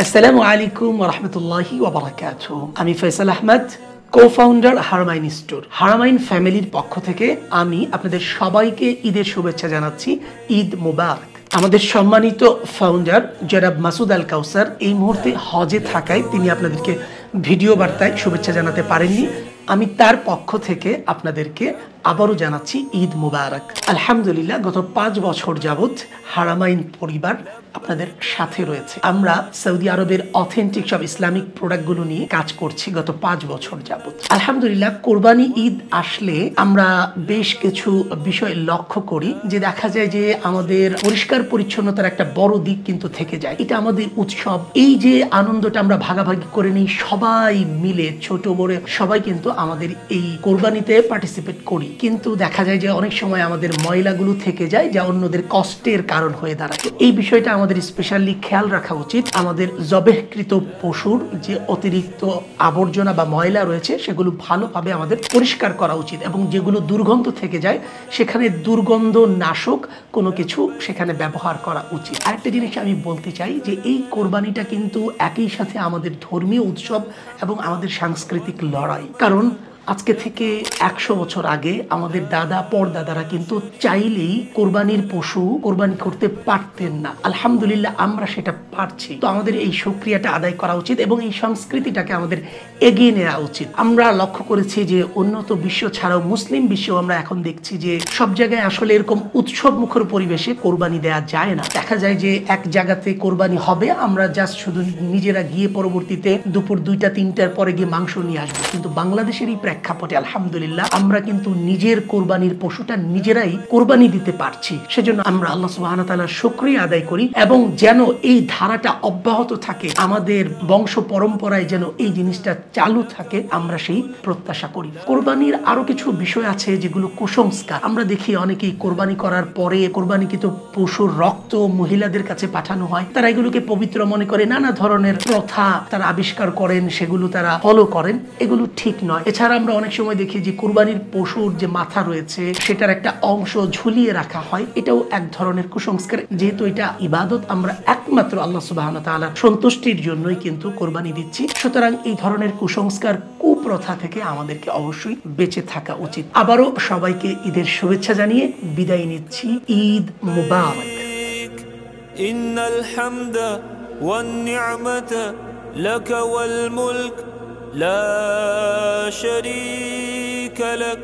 আসসালামু আলাইকুম ওয়া রাহমাতুল্লাহি ওয়া বারাকাতুহু। আমি ফয়সাল আহমেদ, কো-ফাউন্ডার হারামাইন স্টোর। হারামাইন ফ্যামিলির পক্ষ থেকে আমি আপনাদের সবাইকে ঈদের শুভেচ্ছা জানাচ্ছি। ঈদ মুবারক। আমাদের সম্মানিত ফাউন্ডার জনাব মাসুদ আল কাউসার এই মুহূর্তে হজে থাকায় তিনি আপনাদেরকে ভিডিও বার্তায় শুভেচ্ছা জানাতে পারেননি। আমি তার পক্ষ থেকে আপনাদেরকে আবারও জানাচ্ছি ঈদ মুবারক। আলহামদুলিল্লাহ, গত 5 বছর যাবৎ হারামাইন পরিবার আপনাদের সাথে রয়েছে। আমরা সৌদি আরবের অথেন্টিক সব ইসলামিক প্রোডাক্টগুলো নিয়ে কাজ করছি গত 5 বছর যাবৎ। আলহামদুলিল্লাহ, কোরবানি ঈদ আসলে আমরা বেশ কিছু বিষয় লক্ষ্য করি যে দেখা যায় যে আমাদের পরিষ্কার পরিচ্ছন্নতার একটা বড় দিক কিন্তু থেকে যায়। এটা আমাদের উৎসব। এই যে আনন্দটা আমরা ভাগাভাগি করে নিই সবাই মিলে, ছোট বড় সবাই কিন্তু আমাদের এই কোরবানিতে পার্টিসিপেট করি, কিন্তু দেখা যায় যে অনেক সময় আমাদের ময়লাগুলো থেকে যায় যা অন্যদের কষ্টের কারণ হয়ে দাঁড়ায়। এই বিষয়টা আমাদের স্পেশালি খেয়াল রাখা উচিত। আমাদের জবেহকৃত পশুর যে অতিরিক্ত আবর্জনা বা ময়লা রয়েছে সেগুলো ভালোভাবে আমাদের পরিষ্কার করা উচিত এবং যেগুলো দুর্গন্ধ থেকে যায় সেখানে দুর্গন্ধ নাশক কোনো কিছু সেখানে ব্যবহার করা উচিত। আরেকটা জিনিস আমি বলতে চাই যে এই কোরবানিটা কিন্তু একই সাথে আমাদের ধর্মীয় উৎসব এবং আমাদের সাংস্কৃতিক লড়াই। কারণ আজকে থেকে 100 বছর আগে আমাদের দাদা পরদাদারা কিন্তু চাইলেই কোরবানির পশু কোরবানি করতে পারতেন না। আলহামদুলিল্লাহ আমরা সেটা পারছি। তো আমাদের এই শুকরিয়াটা আদায় করা উচিত এবং এই সংস্কৃতিটাকে আমাদের এগিয়ে নেওয়া উচিত। আমরা লক্ষ্য করেছি যে উন্নত বিশ্ব ছাড়াও মুসলিম বিশ্বেও আমরা এখন দেখছি যে সব জায়গায় আসলে এরকম উৎসব মুখর পরিবেশে কোরবানি দেওয়া যায় না। দেখা যায় যে এক জায়গাতে কোরবানি হবে, আমরা জাস্ট শুধু নিজেরা গিয়ে পরবর্তীতে দুপুর 2টা-3টার পরে গিয়ে মাংস নিয়ে আসবো। কিন্তু বাংলাদেশের এই প্রেক্ষাপটে আলহামদুলিল্লাহ আমরা কিন্তু নিজের কোরবানির পশুটা নিজেরাই কোরবানি দিতে পারছি। সেজন্য আমরা আল্লাহ সুবহানাহু ওয়া তাআলার শুকরিয়া আদায় করি এবং যেন এই ধারাটা অব্যাহত থাকে, আমাদের বংশ পরম্পরায় যেন এই জিনিসটা চালু থাকে, আমরা সেই প্রত্যাশা করি। কোরবানির আরো কিছু বিষয় আছে যেগুলো কুসংস্কার। আমরা দেখি অনেকেই কোরবানি করার পরে কোরবানিকৃত পশুর রক্ত মহিলাদের কাছে পাঠানো হয়। তারা এগুলোকে পবিত্র মনে করে নানা ধরনের প্রথা তারা আবিষ্কার করেন, সেগুলো তারা ফলো করেন। এগুলো ঠিক নয়। এছাড়া আমরা অনেক সময় দেখি যে কোরবানির পশুর যে মাথা রয়েছে সেটার একটা অংশ ঝুলিয়ে রাখা হয়। এটাও এক ধরনের কুসংস্কার। যেহেতু এটা ইবাদত, আমরা একমাত্র আল্লাহ সুবহানাহু ওয়া তাআলার সন্তুষ্টির জন্যই কিন্তু কোরবানি দিচ্ছি। সুতরাং এই ধরনের কুসংস্কার কুপ্রথা থেকে আমাদেরকে অবশ্যই বেঁচে থাকা উচিত। আবারও সবাইকে ঈদের শুভেচ্ছা জানিয়ে বিদায় নিচ্ছি। ঈদ মুবারক। ইন্নাল হামদা ওয়ান নি'মাতা লাকা ওয়াল মুলক لا شريك لك